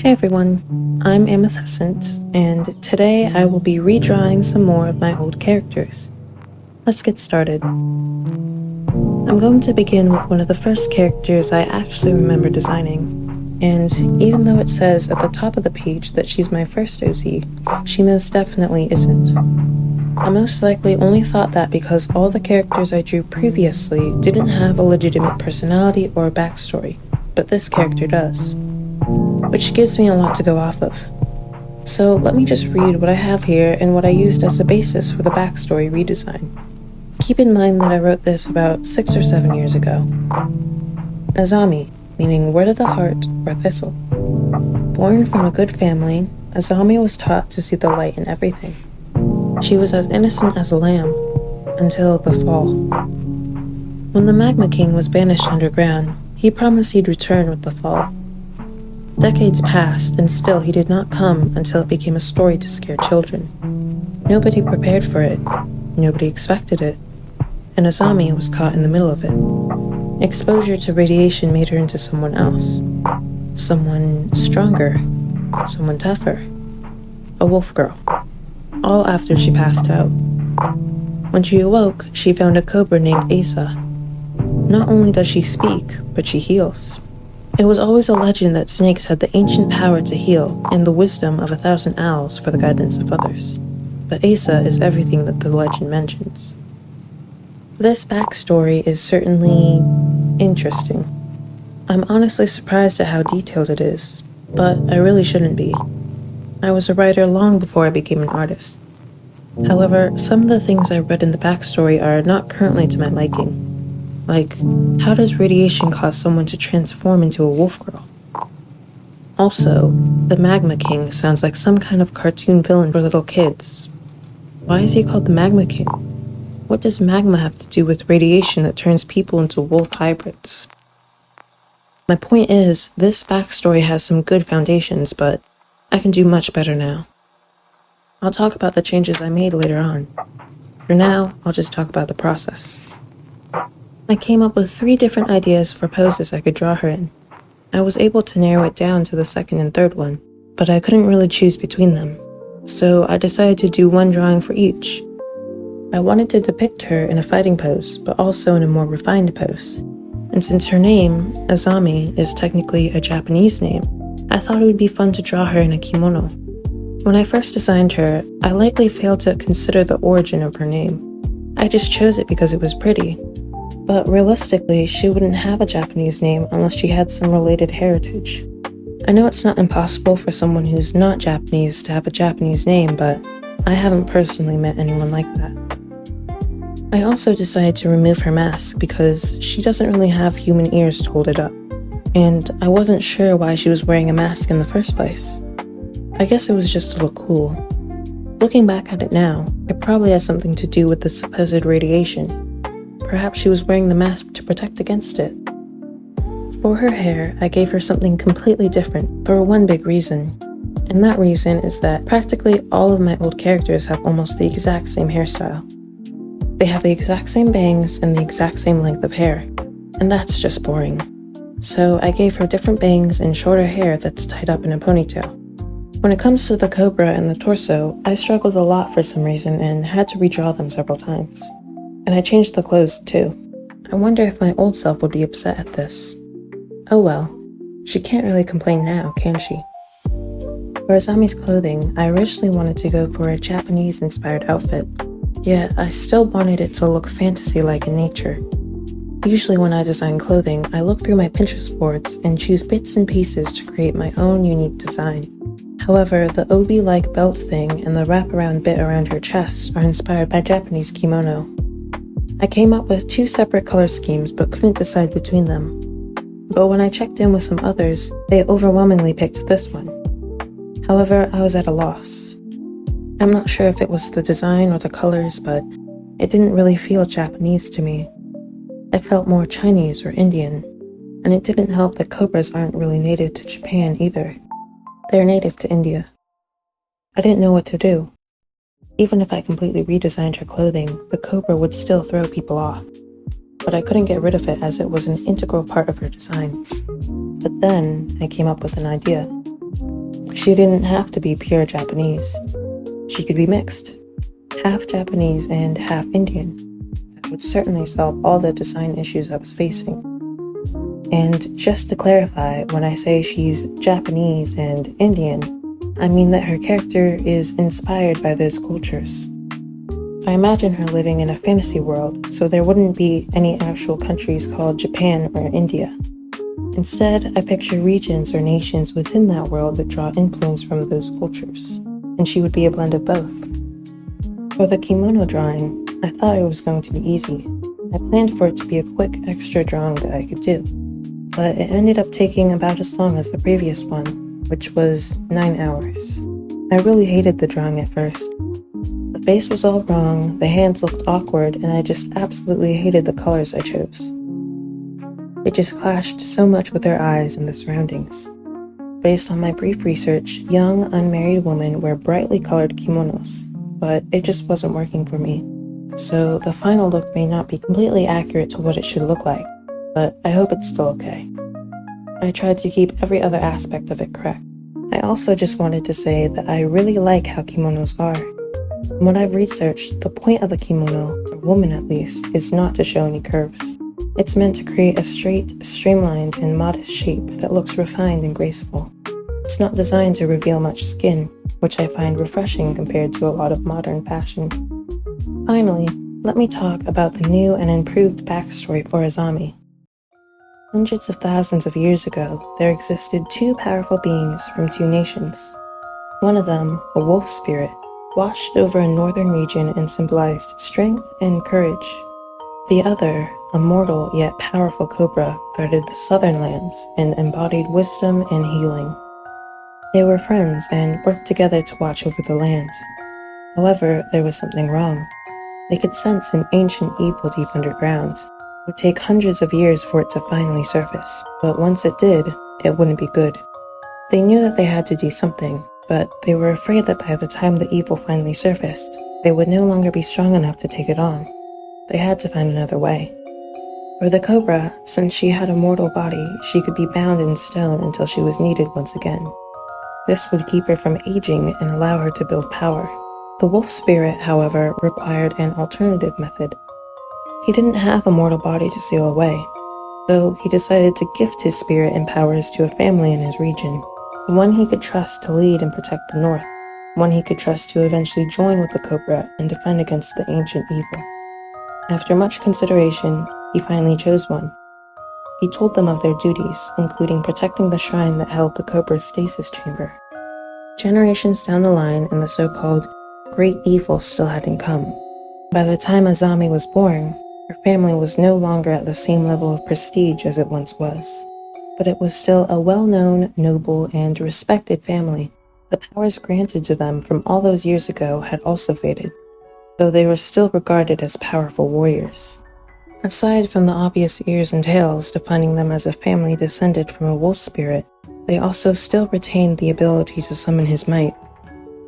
Hey everyone, I'm Amethescent, and today I will be redrawing some more of my old characters. Let's get started. I'm going to begin with one of the first characters I actually remember designing, and even though it says at the top of the page that she's my first OC, she most definitely isn't. I most likely only thought that because all the characters I drew previously didn't have a legitimate personality or a backstory, but this character does, which gives me a lot to go off of. So let me just read what I have here and what I used as the basis for the backstory redesign. Keep in mind that I wrote this about 6 or 7 years ago. Azami, meaning word of the heart or thistle. Born from a good family, Azami was taught to see the light in everything. She was as innocent as a lamb, until the fall. When the Magma King was banished underground, he promised he'd return with the fall. Decades passed, and still he did not come until it became a story to scare children. Nobody prepared for it. Nobody expected it. And Azami was caught in the middle of it. Exposure to radiation made her into someone else. Someone stronger. Someone tougher. A wolf girl. All after she passed out. When she awoke, she found a cobra named Asa. Not only does she speak, but she heals. It was always a legend that snakes had the ancient power to heal and the wisdom of 1,000 owls for the guidance of others. But Asa is everything that the legend mentions. This backstory is certainly interesting. I'm honestly surprised at how detailed it is, but I really shouldn't be. I was a writer long before I became an artist. However, some of the things I read in the backstory are not currently to my liking. Like, how does radiation cause someone to transform into a wolf girl? Also, the Magma King sounds like some kind of cartoon villain for little kids. Why is he called the Magma King? What does magma have to do with radiation that turns people into wolf hybrids? My point is, this backstory has some good foundations, but I can do much better now. I'll talk about the changes I made later on. For now, I'll just talk about the process. I came up with 3 different ideas for poses I could draw her in. I was able to narrow it down to the second and third one, but I couldn't really choose between them, so I decided to do one drawing for each. I wanted to depict her in a fighting pose, but also in a more refined pose. And since her name, Azami, is technically a Japanese name, I thought it would be fun to draw her in a kimono. When I first designed her, I likely failed to consider the origin of her name. I just chose it because it was pretty. But realistically, she wouldn't have a Japanese name unless she had some related heritage. I know it's not impossible for someone who's not Japanese to have a Japanese name, but I haven't personally met anyone like that. I also decided to remove her mask because she doesn't really have human ears to hold it up, and I wasn't sure why she was wearing a mask in the first place. I guess it was just to look cool. Looking back at it now, it probably has something to do with the supposed radiation. Perhaps she was wearing the mask to protect against it. For her hair, I gave her something completely different for one big reason, and that reason is that practically all of my old characters have almost the exact same hairstyle. They have the exact same bangs and the exact same length of hair, and that's just boring. So I gave her different bangs and shorter hair that's tied up in a ponytail. When it comes to the cobra and the torso, I struggled a lot for some reason and had to redraw them several times. And I changed the clothes too. I wonder if my old self would be upset at this. Oh well, she can't really complain now, can she? For Azami's clothing, I originally wanted to go for a Japanese-inspired outfit, yet I still wanted it to look fantasy-like in nature. Usually when I design clothing, I look through my Pinterest boards and choose bits and pieces to create my own unique design. However, the obi-like belt thing and the wraparound bit around her chest are inspired by Japanese kimono. I came up with 2 separate color schemes but couldn't decide between them. But when I checked in with some others, they overwhelmingly picked this one. However, I was at a loss. I'm not sure if it was the design or the colors, but it didn't really feel Japanese to me. It felt more Chinese or Indian, and it didn't help that cobras aren't really native to Japan either. They're native to India. I didn't know what to do. Even if I completely redesigned her clothing, the cobra would still throw people off. But I couldn't get rid of it as it was an integral part of her design. But then I came up with an idea. She didn't have to be pure Japanese. She could be mixed, half Japanese and half Indian. That would certainly solve all the design issues I was facing. And just to clarify, when I say she's Japanese and Indian, I mean that her character is inspired by those cultures. I imagine her living in a fantasy world, so there wouldn't be any actual countries called Japan or India. Instead, I picture regions or nations within that world that draw influence from those cultures, and she would be a blend of both. For the kimono drawing, I thought it was going to be easy. I planned for it to be a quick extra drawing that I could do, but it ended up taking about as long as the previous one, which was 9 hours. I really hated the drawing at first. The face was all wrong, the hands looked awkward, and I just absolutely hated the colors I chose. It just clashed so much with her eyes and the surroundings. Based on my brief research, young, unmarried women wear brightly colored kimonos, but it just wasn't working for me. So the final look may not be completely accurate to what it should look like, but I hope it's still okay. I tried to keep every other aspect of it correct. I also just wanted to say that I really like how kimonos are. From what I've researched, the point of a kimono, for a woman at least, is not to show any curves. It's meant to create a straight, streamlined, and modest shape that looks refined and graceful. It's not designed to reveal much skin, which I find refreshing compared to a lot of modern fashion. Finally, let me talk about the new and improved backstory for Azami. Hundreds of thousands of years ago, there existed two powerful beings from two nations. One of them, a wolf spirit, watched over a northern region and symbolized strength and courage. The other, a mortal yet powerful cobra, guarded the southern lands and embodied wisdom and healing. They were friends and worked together to watch over the land. However, there was something wrong. They could sense an ancient evil deep underground. It would take hundreds of years for it to finally surface, but once it did, it wouldn't be good. They knew that they had to do something, but they were afraid that by the time the evil finally surfaced, they would no longer be strong enough to take it on. They had to find another way. For the cobra, since she had a mortal body, she could be bound in stone until she was needed once again. This would keep her from aging and allow her to build power. The wolf spirit, however, required an alternative method. He didn't have a mortal body to seal away, so he decided to gift his spirit and powers to a family in his region, one he could trust to lead and protect the north, one he could trust to eventually join with the cobra and defend against the ancient evil. After much consideration, he finally chose one. He told them of their duties, including protecting the shrine that held the cobra's stasis chamber. Generations down the line, and the so-called Great Evil still hadn't come. By the time Azami was born, her family was no longer at the same level of prestige as it once was. But it was still a well-known, noble, and respected family. The powers granted to them from all those years ago had also faded, though they were still regarded as powerful warriors. Aside from the obvious ears and tails defining them as a family descended from a wolf spirit, they also still retained the ability to summon his might.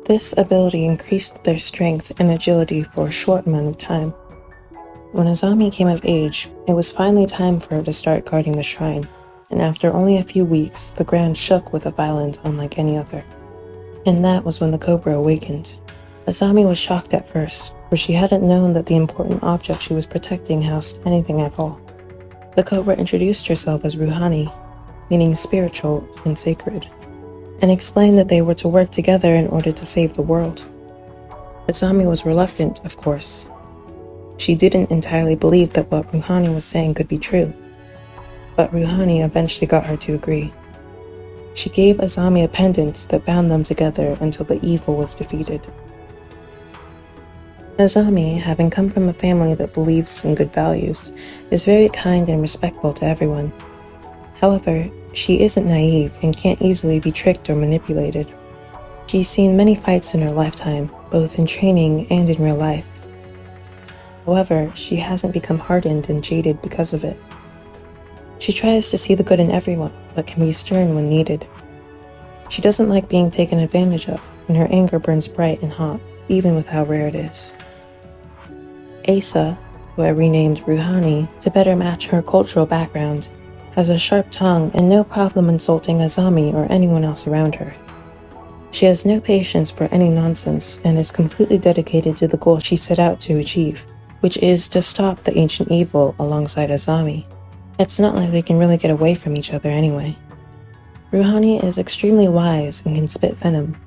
This ability increased their strength and agility for a short amount of time. When Azami came of age, it was finally time for her to start guarding the shrine, and after only a few weeks, the ground shook with a violence unlike any other. And that was when the cobra awakened. Azami was shocked at first, for she hadn't known that the important object she was protecting housed anything at all. The cobra introduced herself as Ruhani, meaning spiritual and sacred, and explained that they were to work together in order to save the world. Azami was reluctant, of course. She didn't entirely believe that what Ruhani was saying could be true, but Ruhani eventually got her to agree. She gave Azami a pendant that bound them together until the evil was defeated. Azami, having come from a family that believes in good values, is very kind and respectful to everyone. However, she isn't naive and can't easily be tricked or manipulated. She's seen many fights in her lifetime, both in training and in real life. However, she hasn't become hardened and jaded because of it. She tries to see the good in everyone, but can be stern when needed. She doesn't like being taken advantage of, and her anger burns bright and hot, even with how rare it is. Asa, who I renamed Ruhani to better match her cultural background, has a sharp tongue and no problem insulting Azami or anyone else around her. She has no patience for any nonsense and is completely dedicated to the goal she set out to achieve, which is to stop the ancient evil alongside Azami. It's not like they can really get away from each other anyway. Rouhani is extremely wise and can spit venom.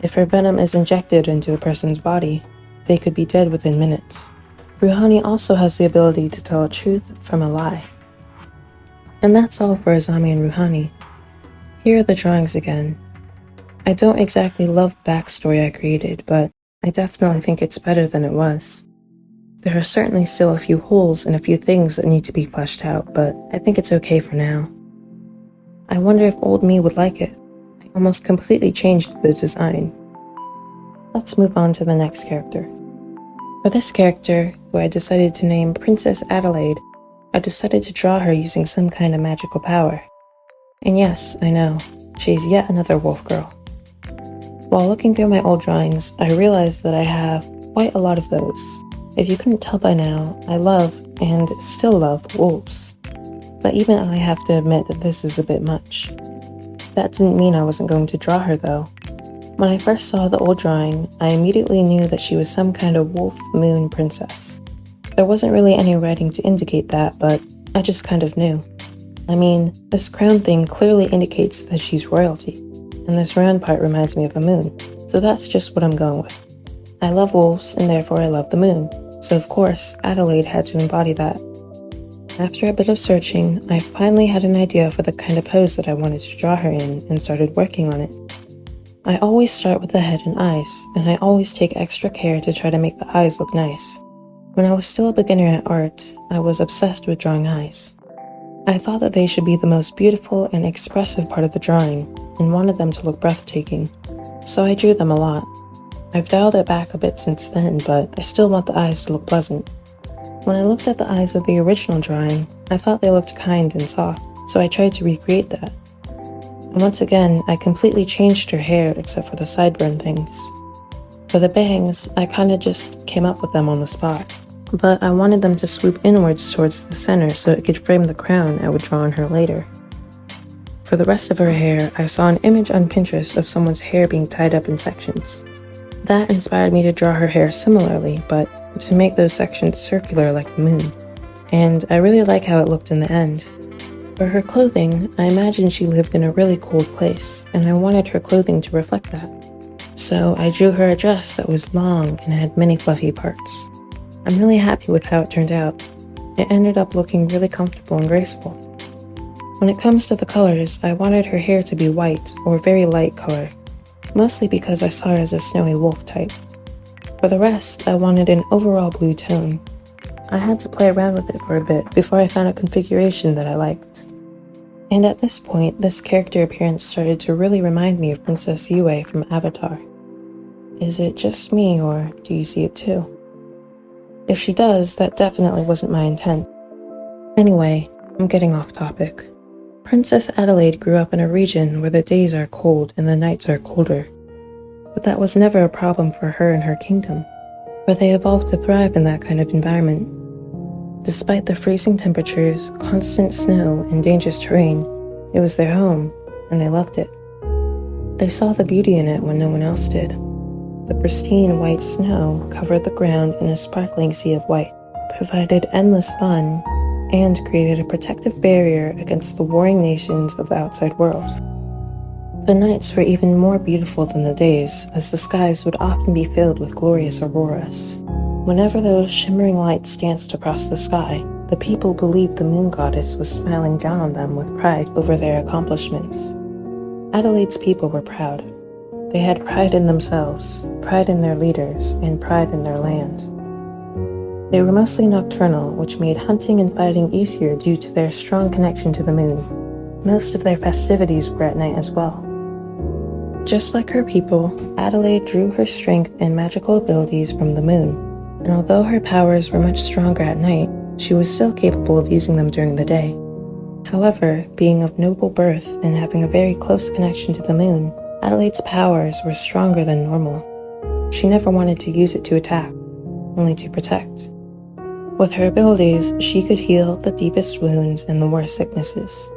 If her venom is injected into a person's body, they could be dead within minutes. Rouhani also has the ability to tell a truth from a lie. And that's all for Azami and Rouhani. Here are the drawings again. I don't exactly love the backstory I created, but I definitely think it's better than it was. There are certainly still a few holes and a few things that need to be fleshed out, but I think it's okay for now. I wonder if old me would like it. I almost completely changed the design. Let's move on to the next character. For this character, who I decided to name Princess Adelaide, I decided to draw her using some kind of magical power. And yes, I know, she's yet another wolf girl. While looking through my old drawings, I realized that I have quite a lot of those. If you couldn't tell by now, I love, and still love, wolves. But even I have to admit that this is a bit much. That didn't mean I wasn't going to draw her though. When I first saw the old drawing, I immediately knew that she was some kind of wolf moon princess. There wasn't really any writing to indicate that, but I just kind of knew. I mean, this crown thing clearly indicates that she's royalty, and this round part reminds me of a moon, so that's just what I'm going with. I love wolves, and therefore I love the moon, so of course, Adelaide had to embody that. After a bit of searching, I finally had an idea for the kind of pose that I wanted to draw her in and started working on it. I always start with the head and eyes, and I always take extra care to try to make the eyes look nice. When I was still a beginner at art, I was obsessed with drawing eyes. I thought that they should be the most beautiful and expressive part of the drawing, and wanted them to look breathtaking, so I drew them a lot. I've dialed it back a bit since then, but I still want the eyes to look pleasant. When I looked at the eyes of the original drawing, I thought they looked kind and soft, so I tried to recreate that. And once again, I completely changed her hair except for the sideburn things. For the bangs, I kinda just came up with them on the spot, but I wanted them to swoop inwards towards the center so it could frame the crown I would draw on her later. For the rest of her hair, I saw an image on Pinterest of someone's hair being tied up in sections. That inspired me to draw her hair similarly, but to make those sections circular like the moon. And I really like how it looked in the end. For her clothing, I imagined she lived in a really cold place, and I wanted her clothing to reflect that. So I drew her a dress that was long and had many fluffy parts. I'm really happy with how it turned out. It ended up looking really comfortable and graceful. When it comes to the colors, I wanted her hair to be white or very light color, mostly because I saw her as a snowy wolf type. For the rest, I wanted an overall blue tone. I had to play around with it for a bit before I found a configuration that I liked. And at this point, this character appearance started to really remind me of Princess Yue from Avatar. Is it just me, or do you see it too? If she does, that definitely wasn't my intent. Anyway, I'm getting off topic. Princess Adelaide grew up in a region where the days are cold and the nights are colder. But that was never a problem for her and her kingdom, where they evolved to thrive in that kind of environment. Despite the freezing temperatures, constant snow, and dangerous terrain, it was their home, and they loved it. They saw the beauty in it when no one else did. The pristine white snow covered the ground in a sparkling sea of white, provided endless fun, and created a protective barrier against the warring nations of the outside world. The nights were even more beautiful than the days, as the skies would often be filled with glorious auroras. Whenever those shimmering lights danced across the sky, the people believed the moon goddess was smiling down on them with pride over their accomplishments. Adelaide's people were proud. They had pride in themselves, pride in their leaders, and pride in their land. They were mostly nocturnal, which made hunting and fighting easier due to their strong connection to the moon. Most of their festivities were at night as well. Just like her people, Adelaide drew her strength and magical abilities from the moon, and although her powers were much stronger at night, she was still capable of using them during the day. However, being of noble birth and having a very close connection to the moon, Adelaide's powers were stronger than normal. She never wanted to use it to attack, only to protect. With her abilities, she could heal the deepest wounds and the worst sicknesses,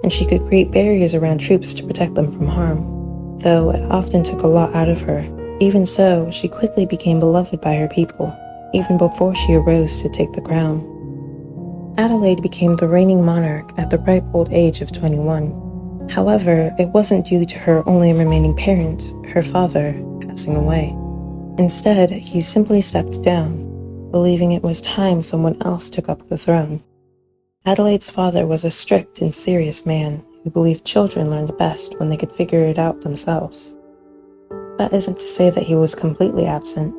and she could create barriers around troops to protect them from harm. though it often took a lot out of her. Even so, she quickly became beloved by her people, even before she arose to take the crown. Adelaide became the reigning monarch at the ripe old age of 21. However, it wasn't due to her only remaining parent, her father, passing away. Instead, he simply stepped down, believing it was time someone else took up the throne. Adelaide's father was a strict and serious man who believed children learned best when they could figure it out themselves. That isn't to say that he was completely absent.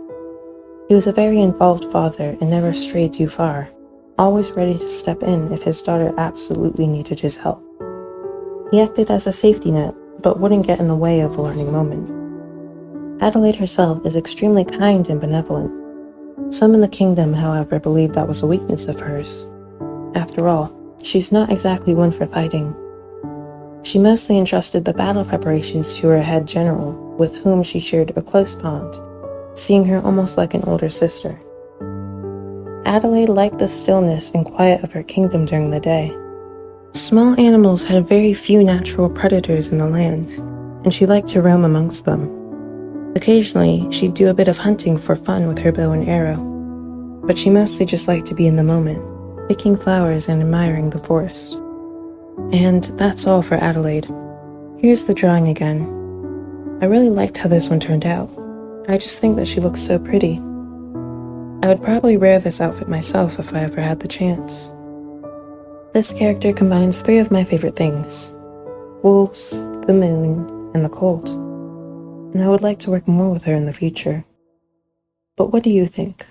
He was a very involved father and never strayed too far, always ready to step in if his daughter absolutely needed his help. He acted as a safety net, but wouldn't get in the way of a learning moment. Adelaide herself is extremely kind and benevolent. Some in the kingdom, however, believe that was a weakness of hers. After all, she's not exactly one for fighting. She mostly entrusted the battle preparations to her head general, with whom she shared a close bond, seeing her almost like an older sister. Adelaide liked the stillness and quiet of her kingdom during the day. Small animals had very few natural predators in the land, and she liked to roam amongst them. Occasionally, she'd do a bit of hunting for fun with her bow and arrow, but she mostly just liked to be in the moment, picking flowers and admiring the forest. And that's all for Adelaide. Here's the drawing again. I really liked how this one turned out. I just think that she looks so pretty. I would probably wear this outfit myself if I ever had the chance. This character combines 3 of my favorite things: wolves, the moon, and the cold. And I would like to work more with her in the future. But what do you think?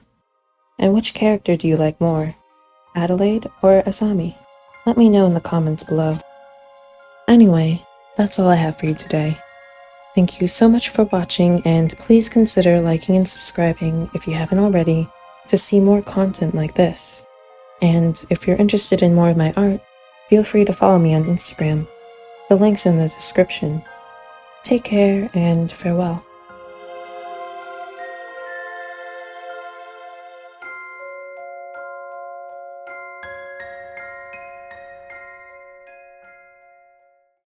And which character do you like more, Adelaide or Asami? Let me know in the comments below. Anyway, that's all I have for you today. Thank you so much for watching, and please consider liking and subscribing if you haven't already to see more content like this. And if you're interested in more of my art, feel free to follow me on Instagram. The link's in the description. Take care and farewell.